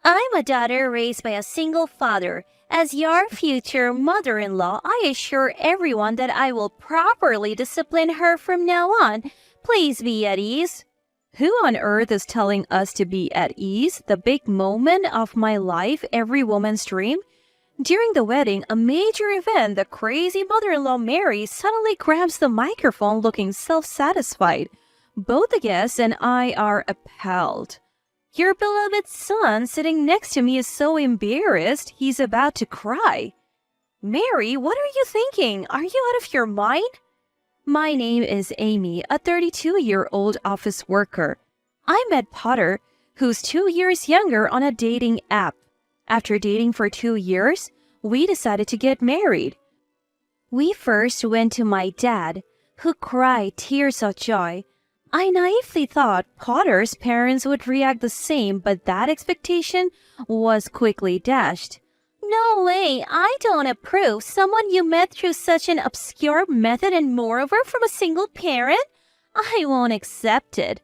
I'm a daughter raised by a single father. As your future mother-in-law, I assure everyone that I will properly discipline her from now on. Please be at ease. Who on earth is telling us to be at ease? The big moment of my life, every woman's dream? During the wedding, a major event, the crazy mother-in-law Mary suddenly grabs the microphone looking self-satisfied. Both the guests and I are appalled. Your beloved son sitting next to me is so embarrassed, he's about to cry. Mary, what are you thinking? Are you out of your mind? My name is Amy, a 32-year-old office worker. I met Potter, who's 2 years younger, on a dating app. After dating for 2 years, we decided to get married. We first went to my dad, who cried tears of joy. I naively thought Potter's parents would react the same, but that expectation was quickly dashed. No way, I don't approve. Someone you met through such an obscure method and moreover from a single parent? I won't accept it.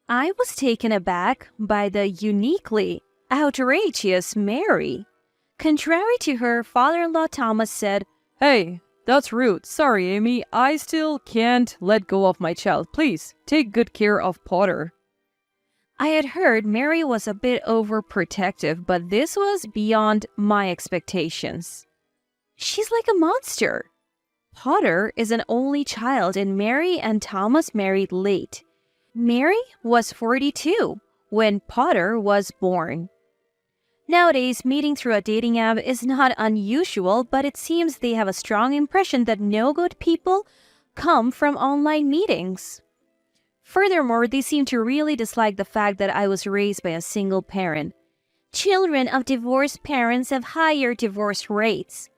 I was taken aback by the uniquely outrageous Mary. Contrary to her father-in-law, Thomas said, "Hey, that's rude. Sorry, Amy. I still can't let go of my child. Please, take good care of Potter." I had heard Mary was a bit overprotective, but this was beyond my expectations. She's like a monster. Potter is an only child, and Mary and Thomas married late. Mary was 42 when Potter was born. Nowadays, meeting through a dating app is not unusual, but it seems they have a strong impression that no good people come from online meetings. Furthermore, they seem to really dislike the fact that I was raised by a single parent. Children of divorced parents have higher divorce rates.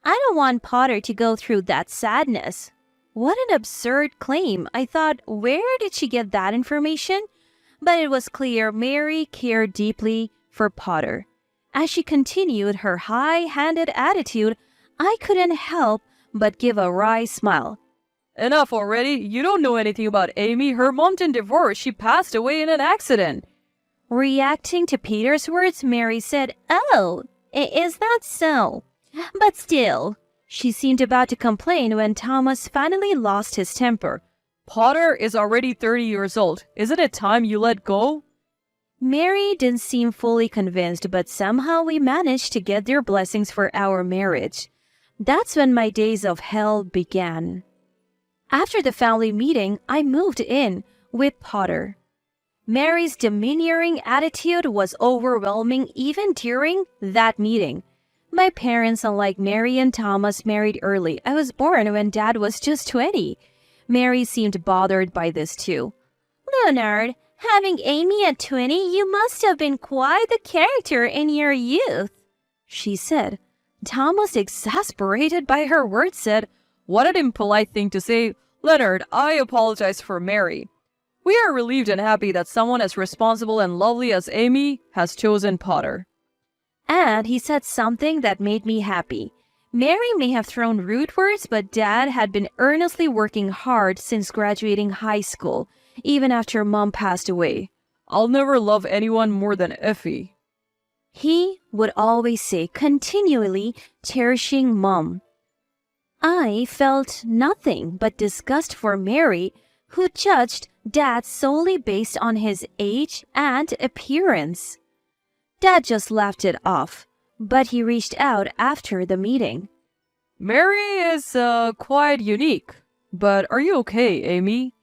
I don't want Potter to go through that sadness. What an absurd claim. I thought, where did she get that information? But it was clear Mary cared deeply for Potter. As she continued her high-handed attitude, I couldn't help but give a wry smile. Enough already. You don't know anything about Amy. Her mom didn't divorce. She passed away in an accident. Reacting to Peter's words, Mary said, "Oh, is that so? But still," she seemed about to complain when Thomas finally lost his temper. Potter is already 30 years old. Isn't it time you let go? Mary didn't seem fully convinced, but somehow we managed to get their blessings for our marriage. That's when my days of hell began. After the family meeting, I moved in with Potter. Mary's demeaning attitude was overwhelming even during that meeting. My parents, unlike Mary and Thomas, married early. I was born when Dad was just 20. Mary seemed bothered by this too. "Leonard, having Amy at 20, you must have been quite the character in your youth," she said. Thomas, exasperated by her words, said, "What an impolite thing to say. Leonard, I apologize for Mary. We are relieved and happy that someone as responsible and lovely as Amy has chosen Potter." And he said something that made me happy. Mary may have thrown rude words, but Dad had been earnestly working hard since graduating high school, even after Mom passed away. "I'll never love anyone more than Effie," he would always say, continually cherishing Mom. I felt nothing but disgust for Mary, who judged Dad solely based on his age and appearance. Dad just laughed it off, but he reached out after the meeting. "Mary is quite unique. But are you okay, Amy?"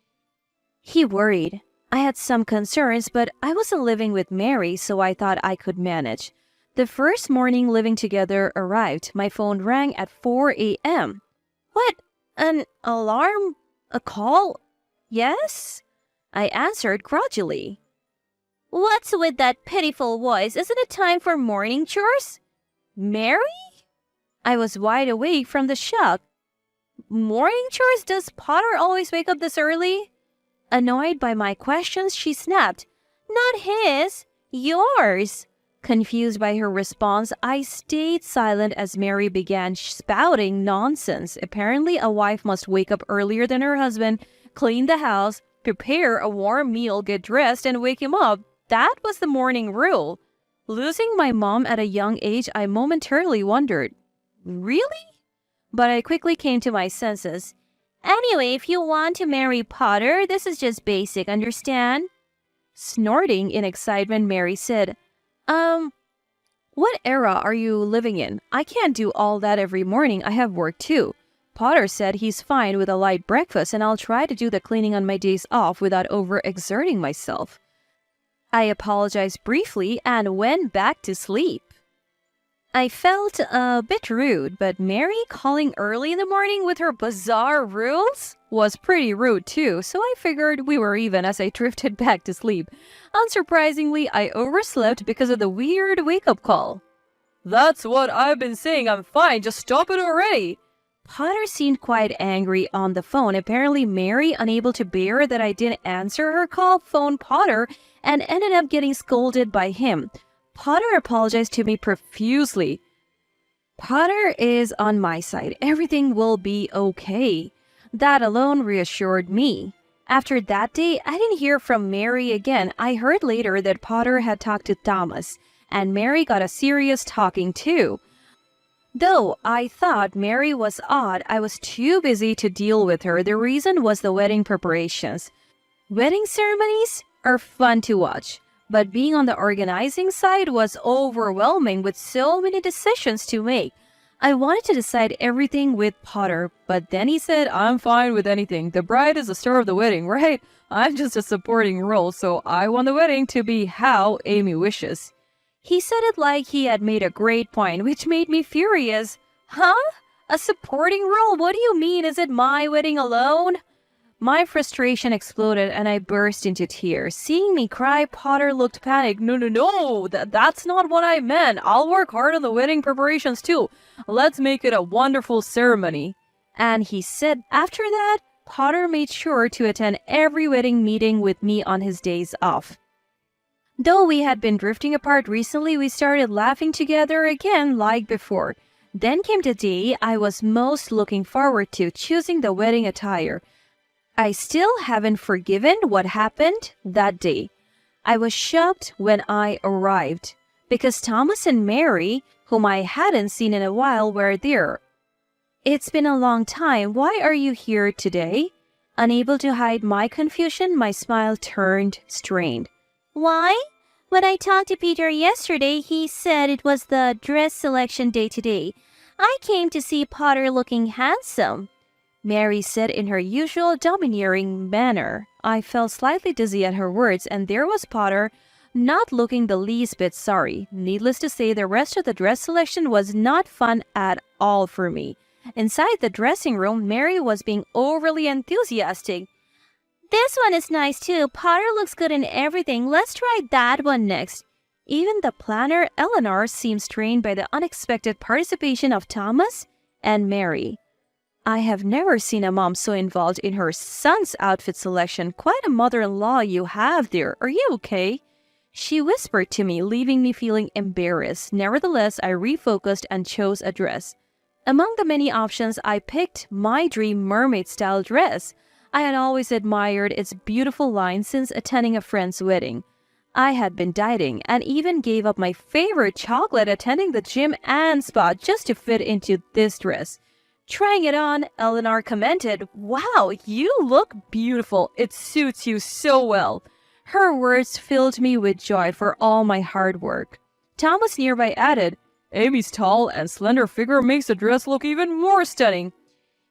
He worried. I had some concerns, but I wasn't living with Mary, so I thought I could manage. The first morning living together arrived. My phone rang at 4 a.m. What? An alarm? A call? Yes? I answered grudgingly. What's with that pitiful voice? Isn't it time for morning chores? Mary? I was wide awake from the shock. Morning chores? Does Potter always wake up this early? Annoyed by my questions, she snapped. Not his, yours. Confused by her response, I stayed silent as Mary began spouting nonsense. Apparently, a wife must wake up earlier than her husband, clean the house, prepare a warm meal, get dressed, and wake him up. That was the morning rule. Losing my mom at a young age, I momentarily wondered, really? But I quickly came to my senses. Anyway, if you want to marry Potter, this is just basic, understand? Snorting in excitement, Mary said, what era are you living in? I can't do all that every morning. I have work too. Potter said he's fine with a light breakfast and I'll try to do the cleaning on my days off without overexerting myself. I apologized briefly and went back to sleep. I felt a bit rude, but Mary calling early in the morning with her bizarre rules was pretty rude too, so I figured we were even as I drifted back to sleep. Unsurprisingly, I overslept because of the weird wake-up call. That's what I've been saying, I'm fine, just stop it already. Potter seemed quite angry on the phone. Apparently, Mary, unable to bear that I didn't answer her call, phoned Potter and ended up getting scolded by him. Potter apologized to me profusely. Potter is on my side. Everything will be okay. That alone reassured me. After that day, I didn't hear from Mary again. I heard later that Potter had talked to Thomas, and Mary got a serious talking too. Though I thought Mary was odd, I was too busy to deal with her. The reason was the wedding preparations. Wedding ceremonies are fun to watch, but being on the organizing side was overwhelming with so many decisions to make. I wanted to decide everything with Potter, but then he said, I'm fine with anything. The bride is the star of the wedding, right? I'm just a supporting role, so I want the wedding to be how Amy wishes. He said it like he had made a great point, which made me furious. Huh? A supporting role? What do you mean? Is it my wedding alone? My frustration exploded and I burst into tears. Seeing me cry, Potter looked panicked. No, that's not what I meant. I'll work hard on the wedding preparations too. Let's make it a wonderful ceremony. And he said after that, Potter made sure to attend every wedding meeting with me on his days off. Though we had been drifting apart recently, we started laughing together again like before. Then came the day I was most looking forward to, choosing the wedding attire. I still haven't forgiven what happened that day. I was shocked when I arrived, because Thomas and Mary, whom I hadn't seen in a while, were there. It's been a long time. Why are you here today? Unable to hide my confusion, my smile turned strained. Why? When I talked to Peter yesterday, he said it was the dress selection day today. I came to see Potter looking handsome, Mary said in her usual domineering manner. I felt slightly dizzy at her words, and there was Potter, not looking the least bit sorry. Needless to say, the rest of the dress selection was not fun at all for me. Inside the dressing room, Mary was being overly enthusiastic. This one is nice too. Potter looks good in everything. Let's try that one next. Even the planner, Eleanor, seemed strained by the unexpected participation of Thomas and Mary. I have never seen a mom so involved in her son's outfit selection. Quite a mother-in-law you have there. Are you okay? She whispered to me, leaving me feeling embarrassed. Nevertheless, I refocused and chose a dress. Among the many options, I picked my dream mermaid-style dress. I had always admired its beautiful line since attending a friend's wedding. I had been dieting and even gave up my favorite chocolate attending the gym and spa just to fit into this dress. Trying it on, Eleanor commented, "Wow, you look beautiful. It suits you so well." Her words filled me with joy for all my hard work. Thomas nearby added, "Amy's tall and slender figure makes the dress look even more stunning."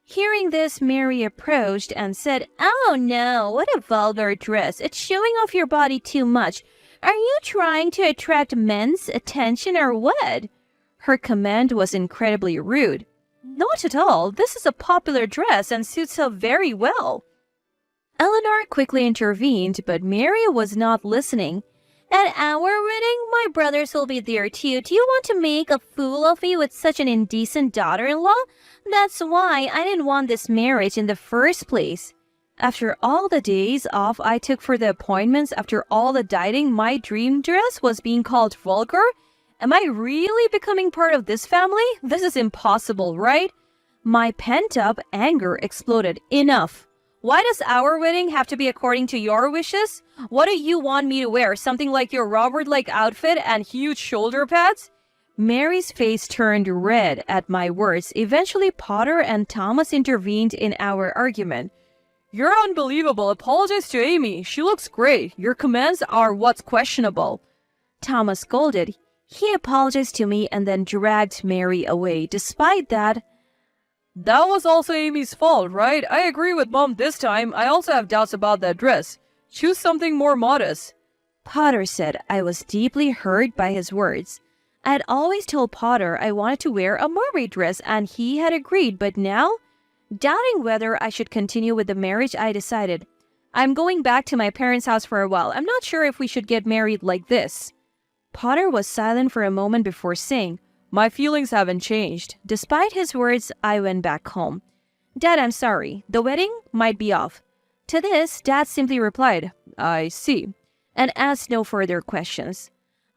Hearing this, Mary approached and said, "Oh no, what a vulgar dress. It's showing off your body too much. Are you trying to attract men's attention or what?" Her command was incredibly rude. "Not at all. This is a popular dress and suits her very well." Eleanor quickly intervened, but Mary was not listening. "At our wedding, my brothers will be there too. Do you want to make a fool of me with such an indecent daughter-in-law? That's why I didn't want this marriage in the first place." After all the days off I took for the appointments, after all the dieting, my dream dress was being called vulgar? Am I really becoming part of this family? This is impossible, right? My pent-up anger exploded. Enough. Why does our wedding have to be according to your wishes? What do you want me to wear? Something like your Robert-like outfit and huge shoulder pads? Mary's face turned red at my words. Eventually, Potter and Thomas intervened in our argument. You're unbelievable. Apologize to Amy. She looks great. Your commands are what's questionable. Thomas scolded. He apologized to me and then dragged Mary away. Despite that was also Amy's fault, right? I agree with Mom this time. I also have doubts about that dress. Choose something more modest. Potter said. I was deeply hurt by his words. I had always told Potter I wanted to wear a mermaid dress and he had agreed, but now, doubting whether I should continue with the marriage, I decided, I'm going back to my parents' house for a while. I'm not sure if we should get married like this. Potter was silent for a moment before saying, My feelings haven't changed. Despite his words, I went back home. Dad, I'm sorry. The wedding might be off. To this, Dad simply replied, I see, and asked no further questions.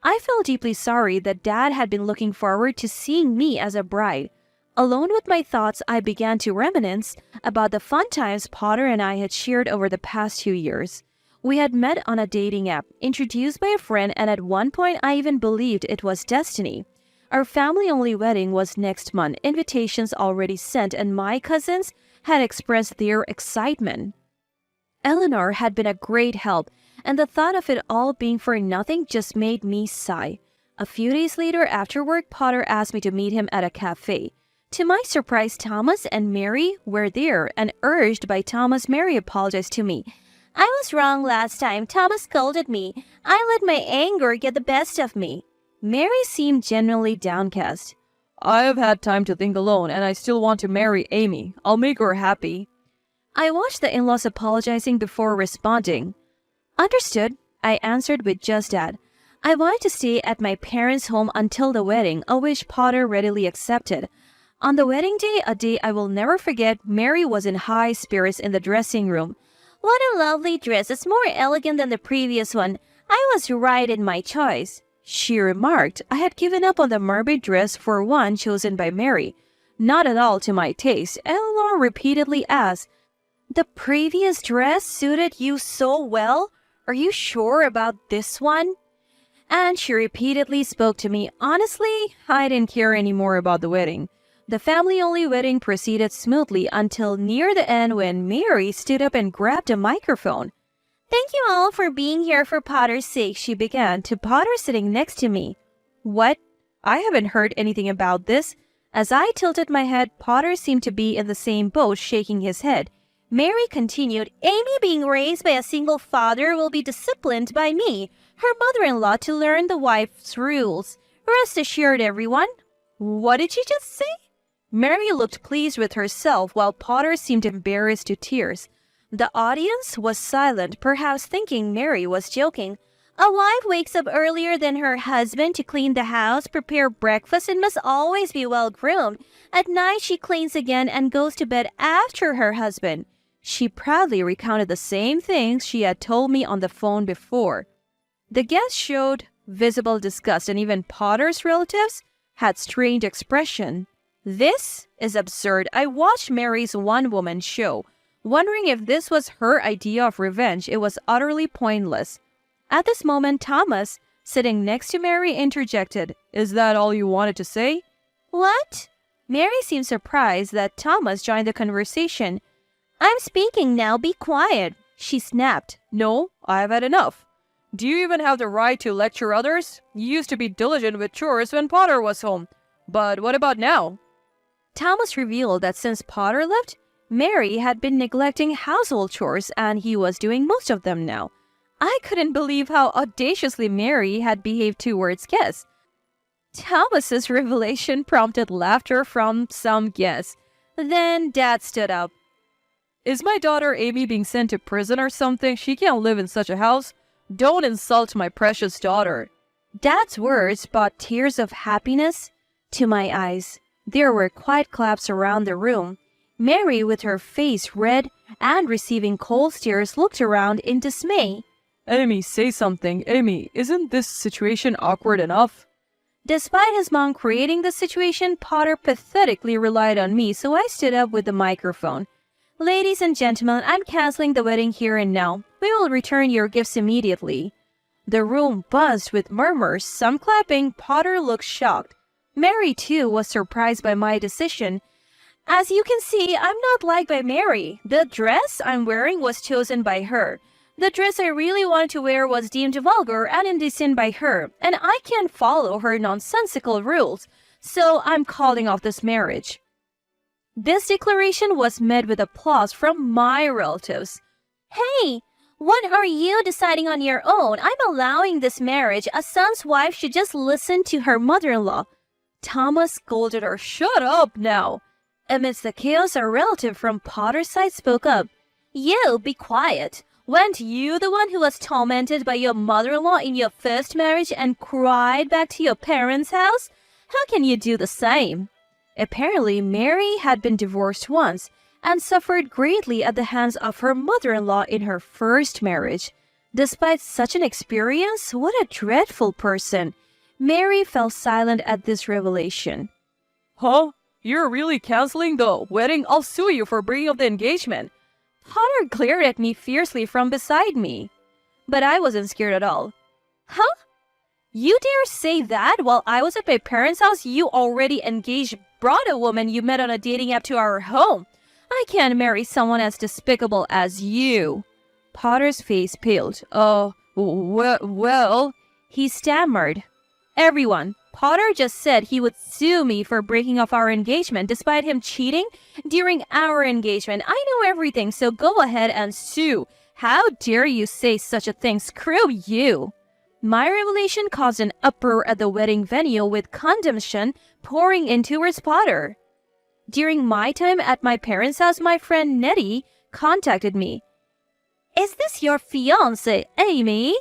I felt deeply sorry that Dad had been looking forward to seeing me as a bride. Alone with my thoughts, I began to reminisce about the fun times Potter and I had shared over the past 2 years. We had met on a dating app, introduced by a friend, and at one point I even believed it was destiny. Our family-only wedding was next month, invitations already sent, and my cousins had expressed their excitement. Eleanor had been a great help, and the thought of it all being for nothing just made me sigh. A few days later, after work, Potter asked me to meet him at a cafe. To my surprise, Thomas and Mary were there, and urged by Thomas, Mary apologized to me. I was wrong last time. Thomas scolded me. I let my anger get the best of me. Mary seemed genuinely downcast. I have had time to think alone, and I still want to marry Amy. I'll make her happy. I watched the in-laws apologizing before responding. Understood, I answered with just that. I wanted to stay at my parents' home until the wedding, a wish Potter readily accepted. On the wedding day, a day I will never forget, Mary was in high spirits in the dressing room. What a lovely dress. It's more elegant than the previous one. I was right in my choice, she remarked. I had given up on the mermaid dress for one chosen by Mary. Not at all to my taste. Eleanor repeatedly asked, The previous dress suited you so well? Are you sure about this one? And she repeatedly spoke to me. Honestly, I didn't care anymore about the wedding. The family-only wedding proceeded smoothly until near the end when Mary stood up and grabbed a microphone. Thank you all for being here for Potter's sake, she began, to Potter sitting next to me. What? I haven't heard anything about this. As I tilted my head, Potter seemed to be in the same boat, shaking his head. Mary continued, Amy being raised by a single father will be disciplined by me, her mother-in-law, to learn the wife's rules. Rest assured, everyone. What did she just say? Mary looked pleased with herself, while Potter seemed embarrassed to tears. The audience was silent, perhaps thinking Mary was joking. A wife wakes up earlier than her husband to clean the house, prepare breakfast, and must always be well-groomed. At night, she cleans again and goes to bed after her husband. She proudly recounted the same things she had told me on the phone before. The guests showed visible disgust, and even Potter's relatives had strange expression. This is absurd. I watched Mary's one-woman show, wondering if this was her idea of revenge. It was utterly pointless. At this moment, Thomas, sitting next to Mary, interjected, Is that all you wanted to say? What? Mary seemed surprised that Thomas joined the conversation. I'm speaking now, be quiet, she snapped. No, I've had enough. Do you even have the right to lecture others? You used to be diligent with chores when Potter was home. But what about now? Thomas revealed that since Potter left, Mary had been neglecting household chores and he was doing most of them now. I couldn't believe how audaciously Mary had behaved towards guests. Thomas's revelation prompted laughter from some guests. Then Dad stood up. Is my daughter Amy being sent to prison or something? She can't live in such a house. Don't insult my precious daughter. Dad's words brought tears of happiness to my eyes. There were quiet claps around the room. Mary, with her face red and receiving cold stares, looked around in dismay. Amy, say something. Amy, isn't this situation awkward enough? Despite his mom creating the situation, Potter pathetically relied on me, so I stood up with the microphone. Ladies and gentlemen, I'm canceling the wedding here and now. We will return your gifts immediately. The room buzzed with murmurs, some clapping. Potter looked shocked. Mary, too, was surprised by my decision. As you can see, I'm not liked by Mary. The dress I'm wearing was chosen by her. The dress I really wanted to wear was deemed vulgar and indecent by her, and I can't follow her nonsensical rules, so I'm calling off this marriage. This declaration was met with applause from my relatives. Hey, what are you deciding on your own? I'm allowing this marriage. A son's wife should just listen to her mother-in-law. Thomas scolded her. Shut up now. Amidst the chaos, a relative from Potter's side spoke up. You, be quiet. Weren't you the one who was tormented by your mother-in-law in your first marriage and cried back to your parents' house? How can you do the same? Apparently, Mary had been divorced once and suffered greatly at the hands of her mother-in-law in her first marriage. Despite such an experience, what a dreadful person. Mary fell silent at this revelation. Huh? You're really canceling the wedding? I'll sue you for breaking up the engagement. Potter glared at me fiercely from beside me. But I wasn't scared at all. Huh? You dare say that while I was at my parents' house? You already engaged, brought a woman you met on a dating app to our home. I can't marry someone as despicable as you. Potter's face paled. Well, he stammered. Everyone, Potter just said he would sue me for breaking off our engagement despite him cheating during our engagement. I know everything, so go ahead and sue. How dare you say such a thing? Screw you. My revelation caused an uproar at the wedding venue with condemnation pouring in towards Potter. During my time at my parents' house, my friend Nettie contacted me. Is this your fiancé, Amy?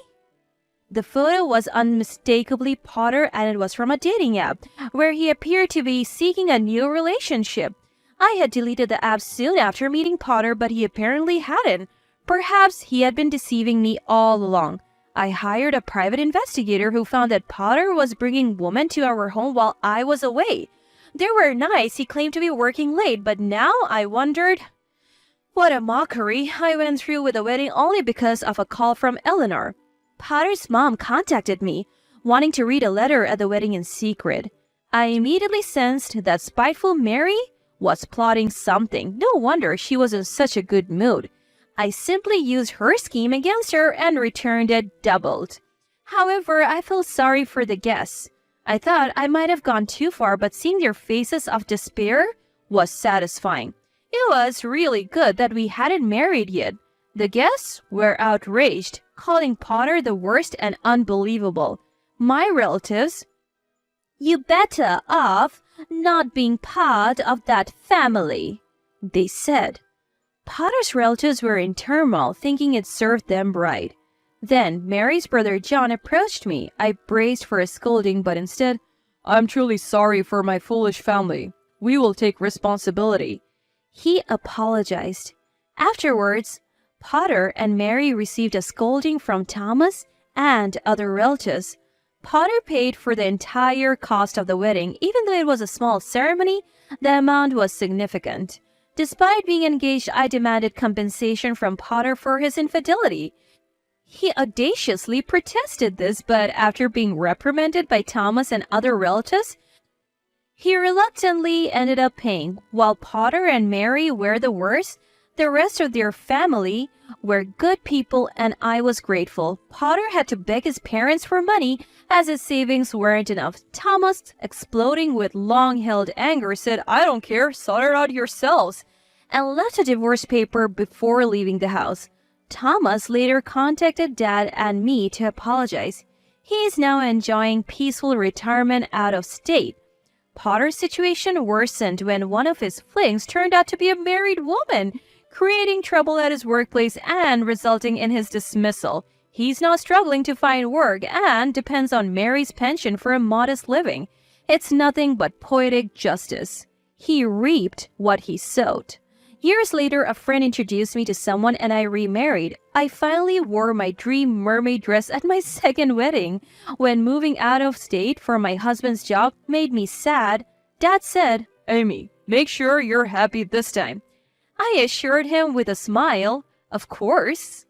The photo was unmistakably Potter, and it was from a dating app, where he appeared to be seeking a new relationship. I had deleted the app soon after meeting Potter, but he apparently hadn't. Perhaps he had been deceiving me all along. I hired a private investigator who found that Potter was bringing women to our home while I was away. They were nice. He claimed to be working late, but now I wondered. What a mockery. I went through with the wedding only because of a call from Eleanor. Potter's mom contacted me, wanting to read a letter at the wedding in secret. I immediately sensed that spiteful Mary was plotting something. No wonder she was in such a good mood. I simply used her scheme against her and returned it doubled. However, I felt sorry for the guests. I thought I might have gone too far, but seeing their faces of despair was satisfying. It was really good that we hadn't married yet. The guests were outraged, calling Potter the worst and unbelievable. My relatives, "You better off not being part of that family," they said. Potter's relatives were in turmoil, thinking it served them right. Then Mary's brother John approached me. I braced for a scolding, but instead, "I'm truly sorry for my foolish family. We will take responsibility." He apologized. Afterwards, Potter and Mary received a scolding from Thomas and other relatives. Potter paid for the entire cost of the wedding. Even though it was a small ceremony, the amount was significant. Despite being engaged, I demanded compensation from Potter for his infidelity. He audaciously protested this, but after being reprimanded by Thomas and other relatives, he reluctantly ended up paying. While Potter and Mary were the worst, the rest of their family were good people, and I was grateful. Potter had to beg his parents for money as his savings weren't enough. Thomas, exploding with long-held anger, said, "I don't care, sort it out yourselves," and left a divorce paper before leaving the house. Thomas later contacted Dad and me to apologize. He is now enjoying peaceful retirement out of state. Potter's situation worsened when one of his flings turned out to be a married woman, creating trouble at his workplace and resulting in his dismissal. He's now struggling to find work and depends on Mary's pension for a modest living. It's nothing but poetic justice. He reaped what he sowed. Years later, a friend introduced me to someone and I remarried. I finally wore my dream mermaid dress at my second wedding. When moving out of state for my husband's job made me sad, Dad said, "Amy, make sure you're happy this time." I assured him with a smile. Of course.